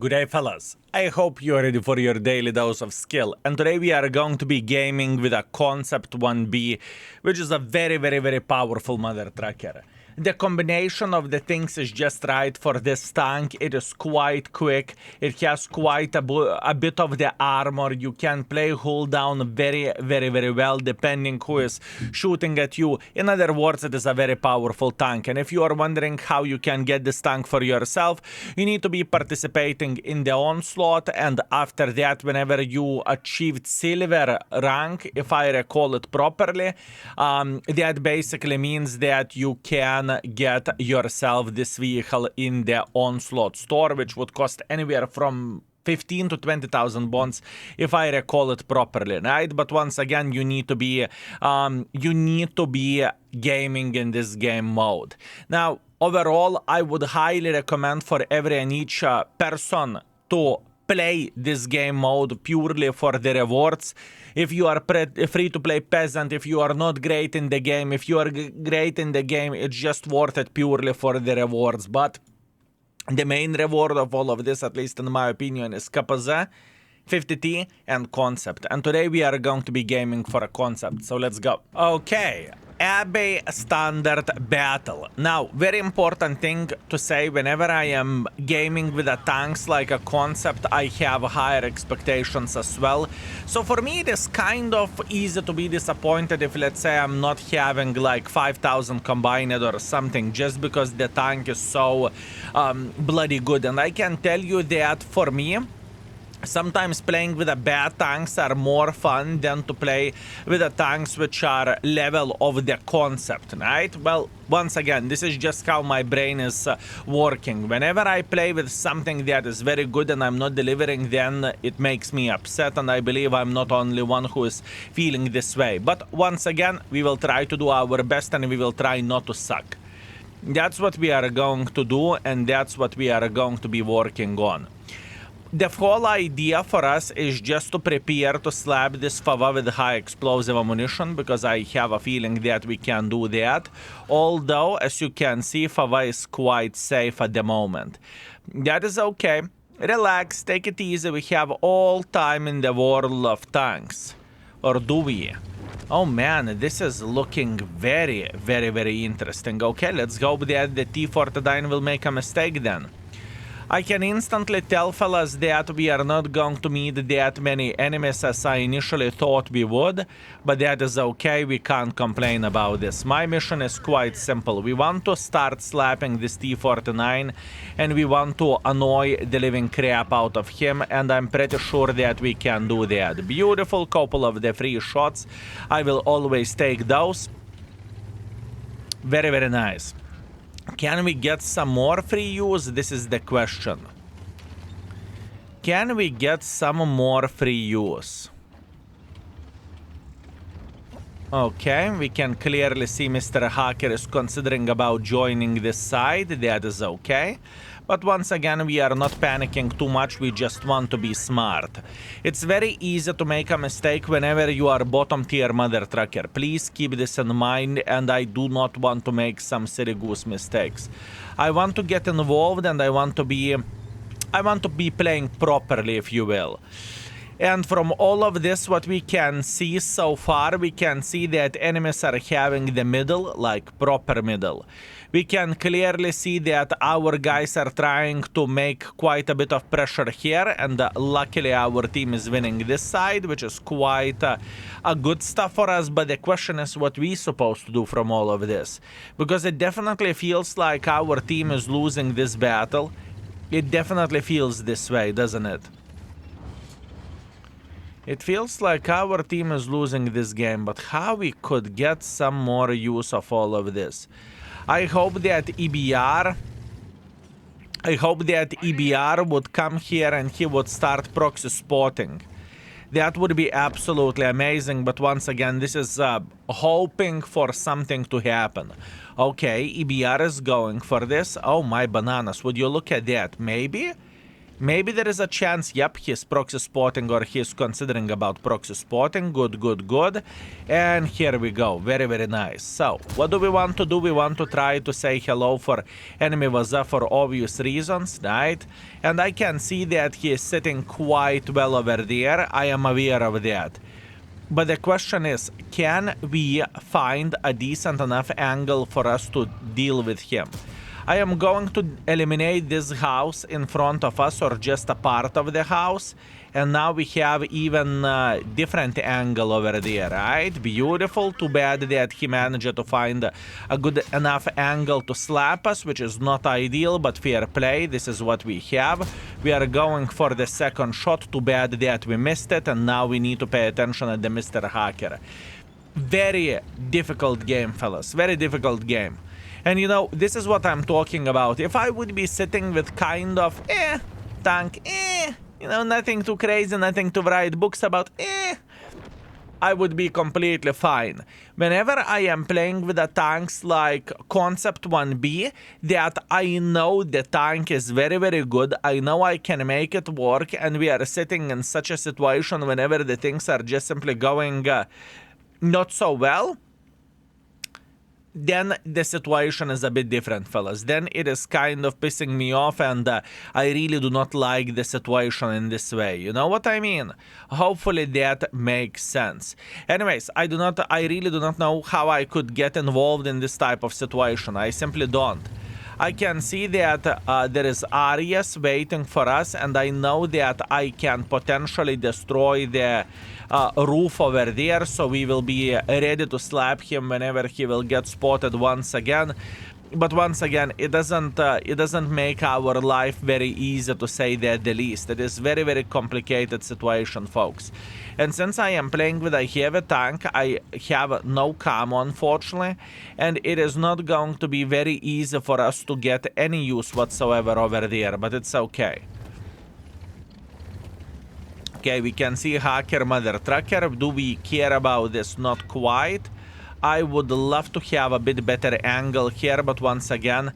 Good day, fellas. I hope you're ready for your daily dose of skill. And today we are going to be gaming with a Concept 1B, which is a very powerful mother trucker. The combination of the things is just right for this tank. It is quite quick. It has quite a bit of the armor. You can play hold down very well depending who is shooting at you. In other words, it is a very powerful tank. And if you are wondering how you can get this tank for yourself, you need to be participating in the Onslaught, and after that, whenever you achieved silver rank, if I recall it properly, that basically means that you can get yourself this vehicle in the Onslaught store, which would cost anywhere from 15 to 20,000 bonds, if I recall it properly, right? But once again, you need to be gaming in this game mode. Now, overall, I would highly recommend for every and each person to play this game mode purely for the rewards. If you are free to play peasant, if you are not great in the game, if you are great in the game, it's just worth it purely for the rewards. But the main reward of all of this, at least in my opinion, is KPZ, 50T, and Concept. And today we are going to be gaming for a Concept, so let's go. Okay. Abbey standard battle. Now, very important thing to say, whenever I am gaming with a tanks like a Concept, I have higher expectations as well. So for me, it is kind of easy to be disappointed if, let's say, I'm not having like 5,000 combined or something, just because the tank is so bloody good. And I can tell you that for me, sometimes playing with the bad tanks are more fun than to play with the tanks which are level of the Concept, right? Well, once again, this is just how my brain is working. Whenever I play with something that is very good and I'm not delivering, then it makes me upset, and I believe I'm not only one who is feeling this way. But once again, we will try to do our best and we will try not to suck. That's what we are going to do, and that's what we are going to be working on. The whole idea for us is just to prepare to slap this Fava with high explosive ammunition, because I have a feeling that we can do that. Although, as you can see, Fava is quite safe at the moment. That is okay. Relax, take it easy. We have all time in the world of tanks. Or do we? Oh man, this is looking very interesting. Okay, let's hope that the T-49 will make a mistake then. I can instantly tell, fellas, that we are not going to meet that many enemies as I initially thought we would, but that is okay, we can't complain about this. My mission is quite simple. We want to start slapping this T-49, and we want to annoy the living crap out of him, and I'm pretty sure that we can do that. Beautiful couple of the free shots. I will always take those. Very nice. Can we get some more free use? This is the question. Can we get some more free use? Okay, we can clearly see Mr. Hacker is considering about joining this side. That is okay. But once again, we are not panicking too much, we just want to be smart. It's very easy to make a mistake whenever you are bottom tier mother trucker. Please keep this in mind, and I do not want to make some silly goose mistakes. I want to get involved, and I want to be playing properly, if you will. And from all of this, what we can see so far, we can see that enemies are having the middle, like proper middle. We can clearly see that our guys are trying to make quite a bit of pressure here, and luckily our team is winning this side, which is quite a good stuff for us. But the question is what we're supposed to do from all of this, because it definitely feels like our team is losing this battle. It definitely feels this way, doesn't it? It feels like our team is losing this game, but how we could get some more use of all of this? I hope that EBR would come here and he would start proxy spotting. That would be absolutely amazing, but once again, this is hoping for something to happen. Okay, EBR is going for this. Oh my bananas, would you look at that? Maybe Maybe there is a chance, yep, he's proxy spotting or he's considering about proxy spotting. Good, good, good. And here we go. Very, very nice. So, what do we want to do? We want to try to say hello for enemy Vaza for obvious reasons, right? And I can see that he is sitting quite well over there. I am aware of that. But the question is, can we find a decent enough angle for us to deal with him? I am going to eliminate this house in front of us or just a part of the house. And now we have even different angle over there, right? Beautiful. Too bad that he managed to find a good enough angle to slap us, which is not ideal, but fair play. This is what we have. We are going for the second shot. Too bad that we missed it, and now we need to pay attention at the Mr. Hacker. Very difficult game, fellas. Very difficult game. And you know, this is what I'm talking about. If I would be sitting with kind of, tank, you know, nothing too crazy, nothing to write books about, I would be completely fine. Whenever I am playing with the tanks like Concept 1B, that I know the tank is very, very good, I know I can make it work, and we are sitting in such a situation whenever the things are just simply going not so well, then the situation is a bit different, fellas. Then it is kind of pissing me off, and I really do not like the situation in this way. You know what I mean? Hopefully that makes sense. Anyways, I really do not know how I could get involved in this type of situation. I simply don't. I can see that there is Arias waiting for us, and I know that I can potentially destroy the roof over there, so we will be ready to slap him whenever he will get spotted once again. But once again, it doesn't make our life very easy, to say that the least. It is very, very complicated situation, folks. And since I am playing with a heavy tank, I have no camo, unfortunately, and it is not going to be very easy for us to get any use whatsoever over there, but it's okay. Okay, we can see Hacker, Mother Trucker. Do we care about this? Not quite. I would love to have a bit better angle here, but once again,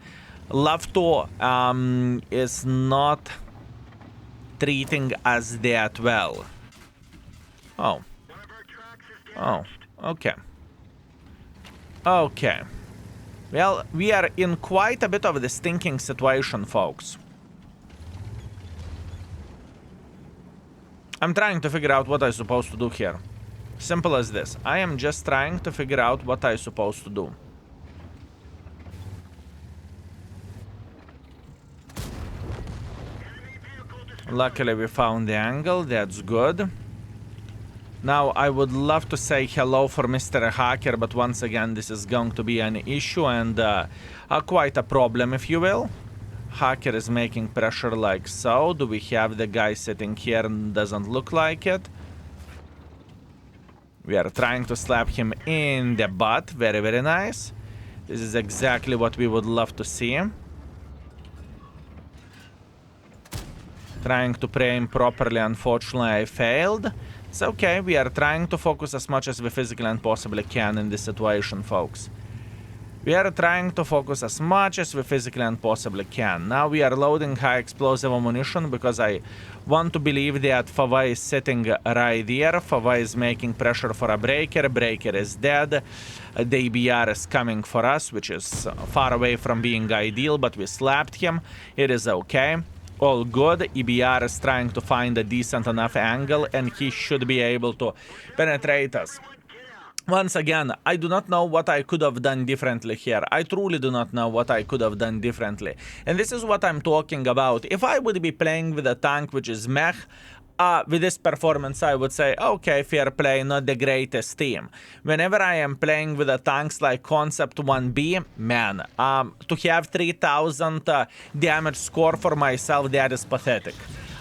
love to is not treating us that well. Oh. Oh, okay. Okay. Well, we are in quite a bit of a stinking situation, folks. I'm trying to figure out what I'm supposed to do here. Simple as this. I am just trying to figure out what I'm supposed to do. Luckily, we found the angle. That's good. Now, I would love to say hello for Mr. Hacker, but once again, this is going to be an issue and quite a problem, if you will. Hacker is making pressure like so. Do we have the guy sitting here? Doesn't look like it. We are trying to slap him in the butt. Very, very nice. This is exactly what we would love to see. Trying to aim properly. Unfortunately, I failed. It's okay. We are trying to focus as much as we physically and possibly can in this situation, folks. We are trying to focus as much as we physically and possibly can. Now we are loading high explosive ammunition because I want to believe that Fava is sitting right there. Fava is making pressure for a breaker. Breaker is dead. The EBR is coming for us, which is far away from being ideal, but we slapped him. It is okay. All good. EBR is trying to find a decent enough angle, and he should be able to penetrate us. Once again, I do not know what I could have done differently here. I truly do not know what I could have done differently. And this is what I'm talking about. If I would be playing with a tank which is mech, with this performance, I would say, okay, fair play, not the greatest team. Whenever I am playing with the tanks like Concept 1B, man, to have 3000 damage score for myself, that is pathetic.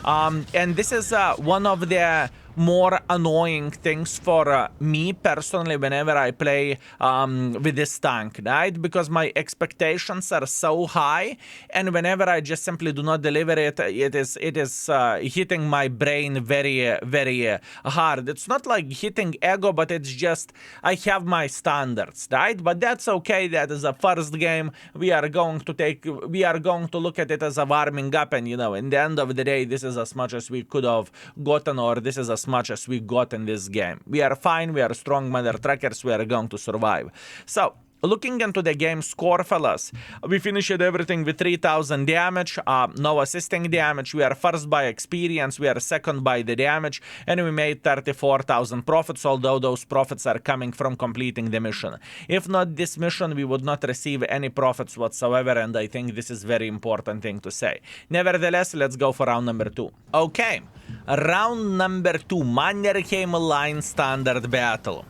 And this is one of the more annoying things for me personally whenever I play with this tank, right? Because my expectations are so high, and whenever I just simply do not deliver it, it is hitting my brain very, very hard. It's not like hitting ego, but it's just I have my standards, right? But that's okay. That is a first game. We are going to look at it as a warming up, and in the end of the day, this is as much as we could have gotten, or this is as much as we got in this game. We are fine. We are strong mother truckers. We are going to survive. So, looking into the game score, fellas, we finished everything with 3,000 damage, no assisting damage. We are first by experience, we are second by the damage, and we made 34,000 profits, although those profits are coming from completing the mission. If not this mission, we would not receive any profits whatsoever, and I think this is very important thing to say. Nevertheless, let's go for round number 2. Okay, round number 2, Mannerheim Line standard battle.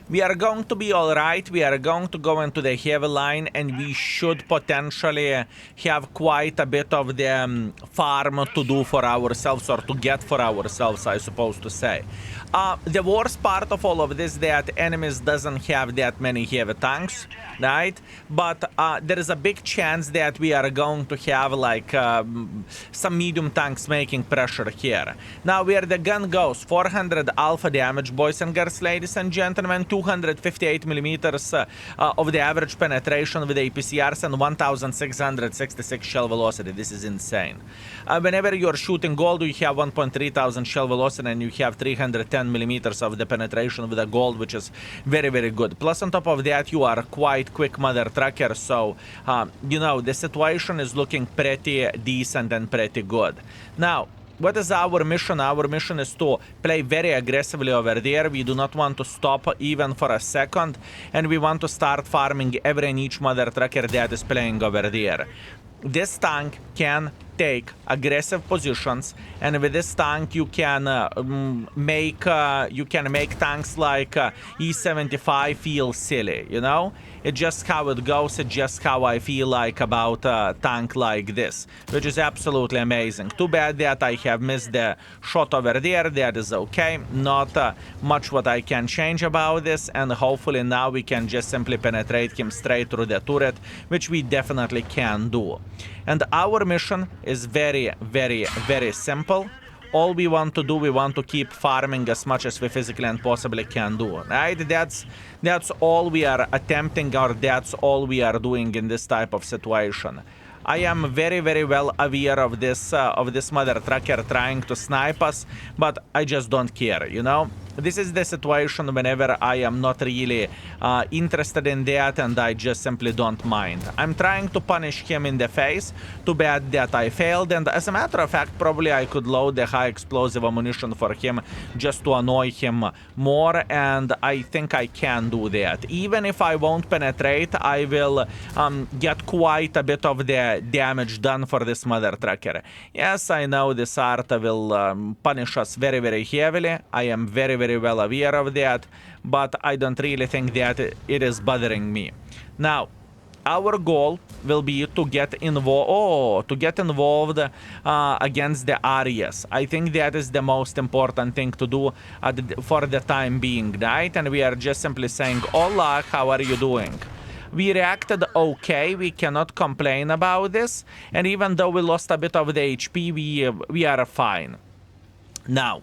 We are going to be alright, we are going to go into the heavy line, and we should potentially have quite a bit of the farm to do for ourselves, or to get for ourselves, I suppose to say. The worst part of all of this, that enemies doesn't have that many heavy tanks, right? But there is a big chance that we are going to have like some medium tanks making pressure here. Now where the gun goes, 400 alpha damage, boys and girls, ladies and gentlemen, 258 millimeters of the average penetration with APCRs, and 1666 shell velocity. This is insane. Whenever you're shooting gold, you have 1.3 thousand shell velocity, and you have 310 millimeters of the penetration with a gold, which is very, very good. Plus on top of that, you are quite quick mother trucker, so the situation is looking pretty decent and pretty good. Now, what is our mission? Our mission is to play very aggressively over there. We do not want to stop even for a second, and we want to start farming every and each mother trucker that is playing over there. This tank can take aggressive positions, and with this tank you can make tanks like E75 feel silly, It's just how it goes, it's just how I feel like about a tank like this, which is absolutely amazing. Too bad that I have missed the shot over there. That is okay, not much what I can change about this, and hopefully now we can just simply penetrate him straight through the turret, which we definitely can do. And our mission is very, very, very simple. All we want to do, we want to keep farming as much as we physically and possibly can do, right? That's all we are attempting, or that's all we are doing in this type of situation. I am very, very well aware of this mother trucker trying to snipe us, but I just don't care, This is the situation whenever I am not really interested in that, and I just simply don't mind. I'm trying to punish him in the face. Too bad that I failed, and as a matter of fact, probably I could load the high explosive ammunition for him just to annoy him more, and I think I can do that. Even if I won't penetrate, I will get quite a bit of the damage done for this mother trucker. Yes, I know this art will punish us very, very heavily. I am very, very well aware of that, but I don't really think that it is bothering me. Now, our goal will be to get involved against the Aries. I think that is the most important thing to do for the time being, right? And we are just simply saying, hola, how are you doing? We reacted okay, we cannot complain about this, and even though we lost a bit of the HP, we are fine. Now,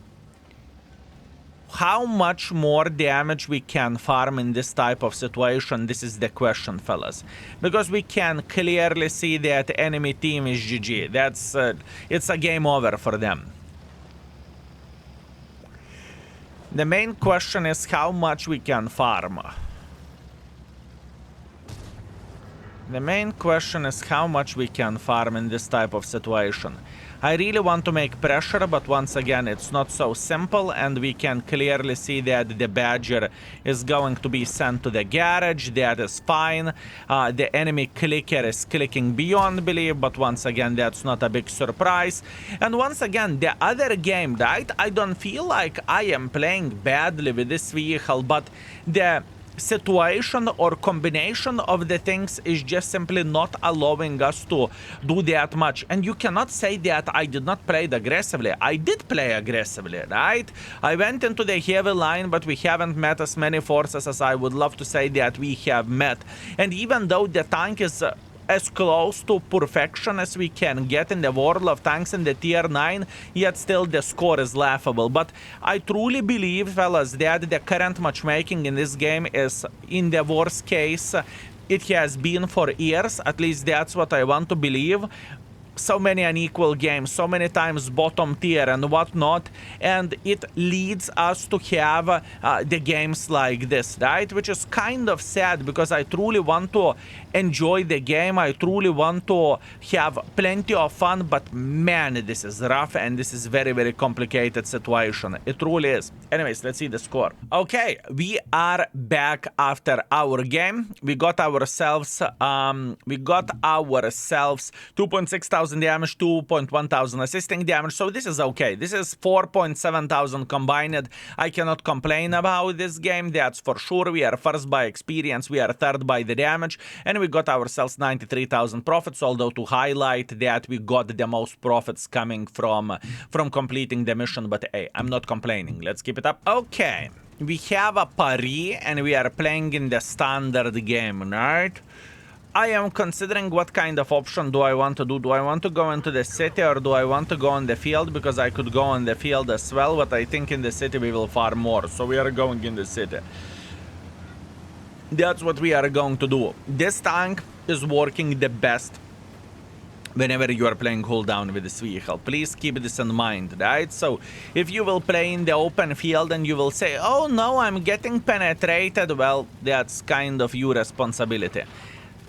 how much more damage we can farm in this type of situation, this is the question, fellas. Because we can clearly see that enemy team is GG. It's a game over for them. The main question is how much we can farm. The main question is how much we can farm in this type of situation. I really want to make pressure, but once again, it's not so simple, and we can clearly see that the Badger is going to be sent to the garage. That is fine. The enemy clicker is clicking beyond belief, but once again, that's not a big surprise. And once again, the other game, right? I don't feel like I am playing badly with this vehicle, but the situation or combination of the things is just simply not allowing us to do that much. And you cannot say that I did not play it aggressively. I did play aggressively, right? I went into the heavy line, but we haven't met as many forces as I would love to say that we have met. And even though the tank is as close to perfection as we can get in the world of tanks in the tier 9, yet still the score is laughable. But I truly believe, fellas, that the current matchmaking in this game is, in the worst case, it has been for years. At least that's what I want to believe. So many unequal games, so many times bottom tier and whatnot, and it leads us to have the games like this, right? Which is kind of sad, because I truly want to enjoy the game, I truly want to have plenty of fun, but man, this is rough and this is very, very complicated situation. It truly is. Anyways, let's see the score. Okay, we are back after our game. We got ourselves 2.6 thousand damage, 2.1 thousand assisting damage, so this is okay. This is 4.7 thousand combined. I cannot complain about this game, that's for sure. We are first by experience, we are third by the damage, and we got ourselves 93,000 profits, although to highlight that we got the most profits coming from completing the mission, but hey, I'm not complaining. Let's keep it up. Okay, we have a pari and we are playing in the standard game, right? I am considering what kind of option do I want to do. Do I want to go into the city or do I want to go on the field? Because I could go on the field as well, but I think in the city we will farm more. So we are going in the city. That's what we are going to do. This tank is working the best whenever you are playing hold down with this vehicle. Please keep this in mind, right? So if you will play in the open field and you will say, oh no, I'm getting penetrated, well, that's kind of your responsibility.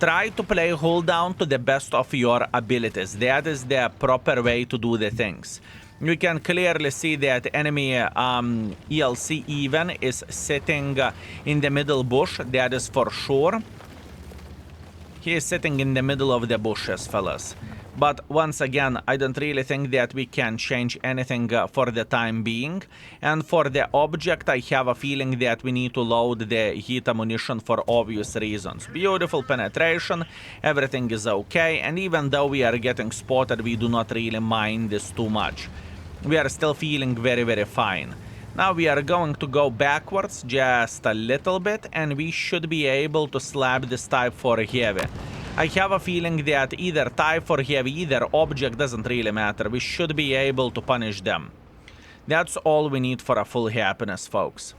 Try to play hold down to the best of your abilities. That is the proper way to do the things. You can clearly see that enemy ELC even is sitting in the middle bush. That is for sure. He is sitting in the middle of the bushes, fellas. But once again, I don't really think that we can change anything for the time being. And for the object, I have a feeling that we need to load the heat ammunition for obvious reasons. Beautiful penetration, everything is okay. And even though we are getting spotted, we do not really mind this too much. We are still feeling very, very fine. Now we are going to go backwards just a little bit, and we should be able to slap this type for heavy. I have a feeling that either type or heavy, either object, doesn't really matter. We should be able to punish them. That's all we need for a full happiness, folks.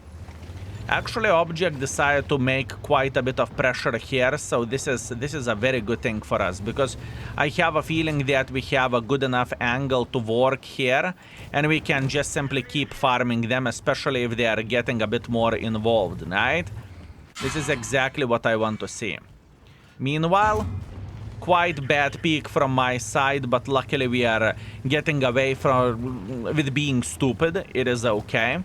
Actually, object decided to make quite a bit of pressure here, so this is a very good thing for us, because I have a feeling that we have a good enough angle to work here, and we can just simply keep farming them, especially if they are getting a bit more involved, right? This is exactly what I want to see. Meanwhile, quite bad peek from my side, but luckily we are getting away with being stupid. It is okay.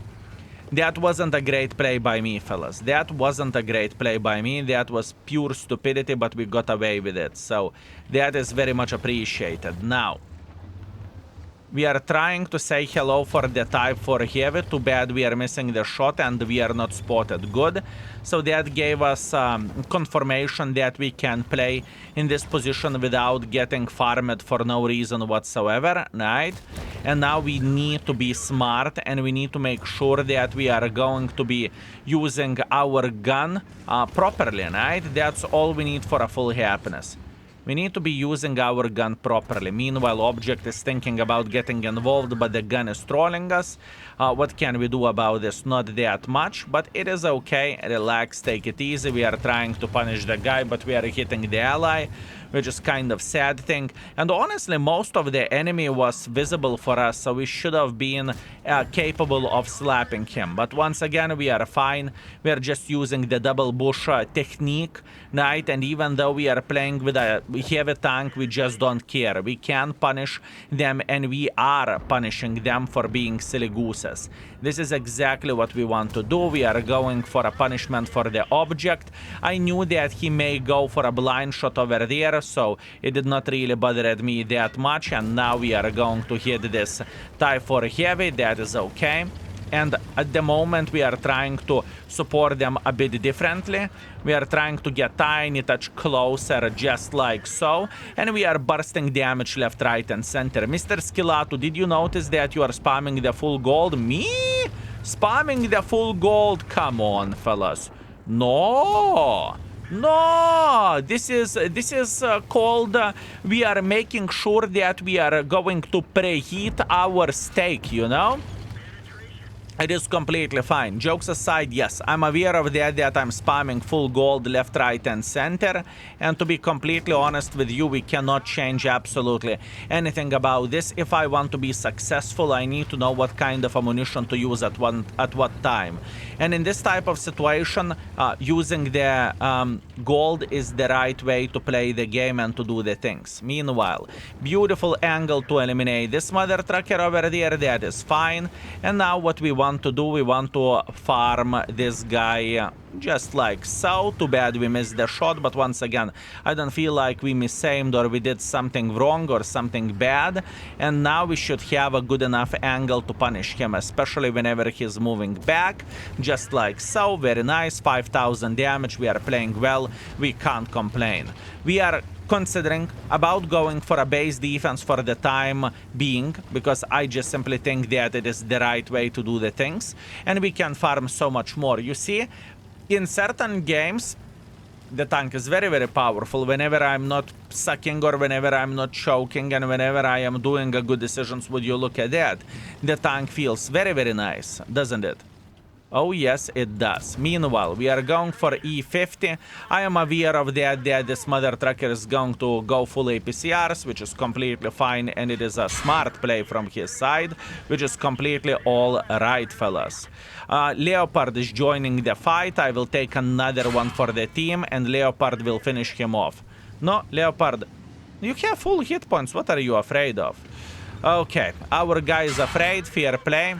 That wasn't a great play by me, fellas. That wasn't a great play by me. That was pure stupidity, but we got away with it. So that is very much appreciated. Now, we are trying to say hello for the type for heavy. Too bad we are missing the shot and we are not spotted. Good. So that gave us confirmation that we can play in this position without getting farmed for no reason whatsoever, right? And now we need to be smart and we need to make sure that we are going to be using our gun properly, right? That's all we need for a full happiness. We need to be using our gun properly. Meanwhile, object is thinking about getting involved, but the gun is trolling us. What can we do about this? Not that much, but it is okay. Relax, take it easy. We are trying to punish the guy, but we are hitting the ally, which is kind of sad thing. And honestly, most of the enemy was visible for us, so we should have been capable of slapping him. But once again, we are fine. We are just using the double bush technique, right? And even though we are playing with a heavy tank, we just don't care. We can punish them, and we are punishing them for being silly gooses. This is exactly what we want to do. We are going for a punishment for the object. I knew that he may go for a blind shot over there, so it did not really bother me that much. And now we are going to hit this type for heavy. That is okay. and at the moment we are trying to support them a bit differently. We are trying to get tiny touch closer, just like so, and we are bursting damage left, right, and center. Mr. Skillato, did you notice that you are spamming the full gold? Me? Spamming the full gold? Come on, fellas. No. No, this is called we are making sure that we are going to preheat our steak, you know? It is completely fine. Jokes aside, yes, I'm aware of that I'm spamming full gold left, right, and center. And to be completely honest with you, we cannot change absolutely anything about this. If I want to be successful, I need to know what kind of ammunition to use at what time. And in this type of situation, using the gold is the right way to play the game and to do the things. Meanwhile, beautiful angle to eliminate this mother trucker over there. That is fine. And now what we want to do, we want to farm this guy just like so. Too bad we missed the shot, but once again, I don't feel like we misaimed or we did something wrong or something bad, and now we should have a good enough angle to punish him, especially whenever he's moving back, just like so. Very nice, 5,000 damage. We are playing well, we can't complain. We are considering about going for a base defense for the time being, because I just simply think that it is the right way to do the things, and we can farm so much more. You see, in certain games, the tank is very, very powerful whenever I'm not sucking or whenever I'm not choking and whenever I am doing a good decisions. Would you look at that? The tank feels very, very nice, doesn't it? Oh yes, it does. Meanwhile, we are going for E50. I am aware of that this mother trucker is going to go full APCRs, which is completely fine, and it is a smart play from his side, which is completely all right, fellas. Leopard is joining the fight. I will take another one for the team, and Leopard will finish him off. No, Leopard, you have full hit points. What are you afraid of? Okay, our guy is afraid. Fair play.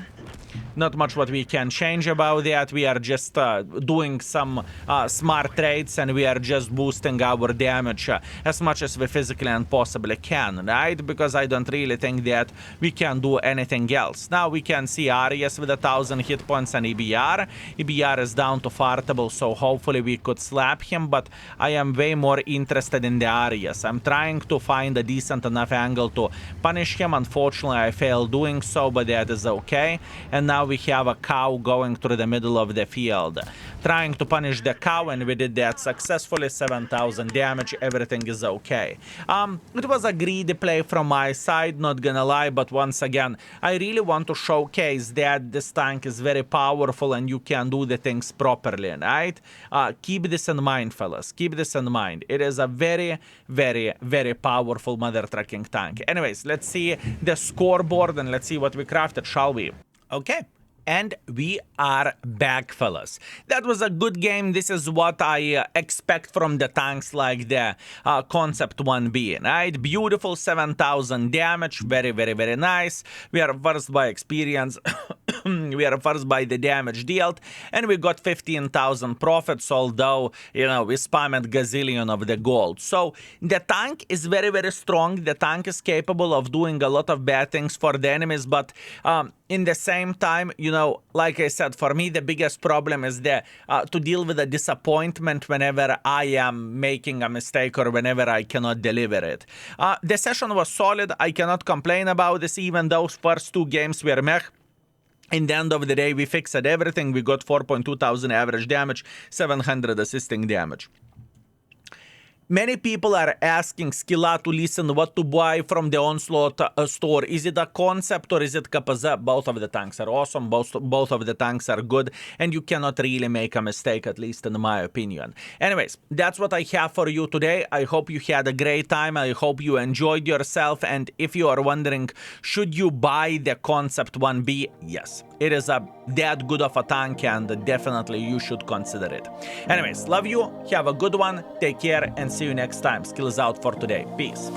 Not much what we can change about that. We are just doing some smart trades, and we are just boosting our damage as much as we physically and possibly can, right? Because I don't really think that we can do anything else. Now we can see Arias with 1,000 hit points and EBR. EBR is down to fartable, so hopefully we could slap him, but I am way more interested in the Arias. I'm trying to find a decent enough angle to punish him. Unfortunately, I failed doing so, but that is okay. And now we have a cow going through the middle of the field, trying to punish the cow, and we did that successfully. 7,000 damage, everything is okay. It was a greedy play from my side, not gonna lie, but once again, I really want to showcase that this tank is very powerful and you can do the things properly, right? Keep this in mind, fellas. Keep this in mind. It is a very, very, very powerful mother trucking tank. Anyways, let's see the scoreboard and let's see what we crafted, shall we? Okay. And we are back, fellas. That was a good game. This is what I expect from the tanks like the Concept 1B, right? Beautiful 7,000 damage. Very, very, very nice. We are first by experience. We are first by the damage dealt. And we got 15,000 profits, although, you know, we spammed gazillion of the gold. So the tank is very, very strong. The tank is capable of doing a lot of bad things for the enemies, but in the same time, you know, like I said, for me, the biggest problem is to deal with the disappointment whenever I am making a mistake or whenever I cannot deliver it. The session was solid. I cannot complain about this, even those first two games were meh. In the end of the day, we fixed everything. We got 4,200 average damage, 700 assisting damage. Many people are asking Skilla to listen what to buy from the Onslaught store. Is it a Concept or is it KPZ? Both of the tanks are awesome. Both of the tanks are good. And you cannot really make a mistake, at least in my opinion. Anyways, that's what I have for you today. I hope you had a great time. I hope you enjoyed yourself. And if you are wondering, should you buy the Concept 1B? Yes. It is that good of a tank, and definitely you should consider it. Anyways, love you. Have a good one. Take care and see you next time. Skills out for today. Peace.